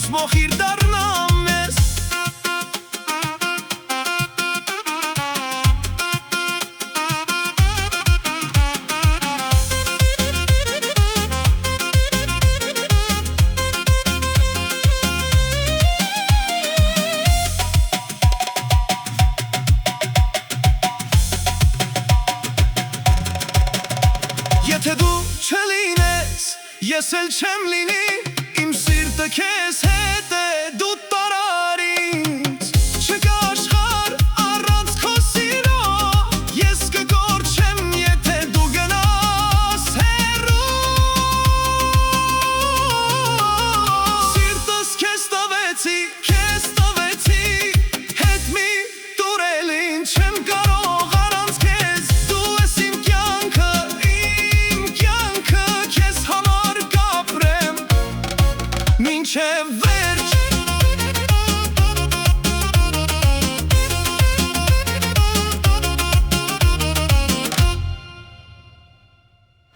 ինձ մոխիր դառնամ ես։ Եթե դու չլինես, ես էլ չեմ լինի, իմ սիրտը քեզ հետ է, դու տարար ինձ։ Չկա աշխարհ առանց քո սիրո, ես կկորչեմ, եթե դու գնաս հեռու։ Սիրտս քեզ տվեցի, հետ մի տուր էլ ինձ չեմ կարող առանց քեզ, դու ես իմ կյանքը, քեզ համար կապրեմ մինչև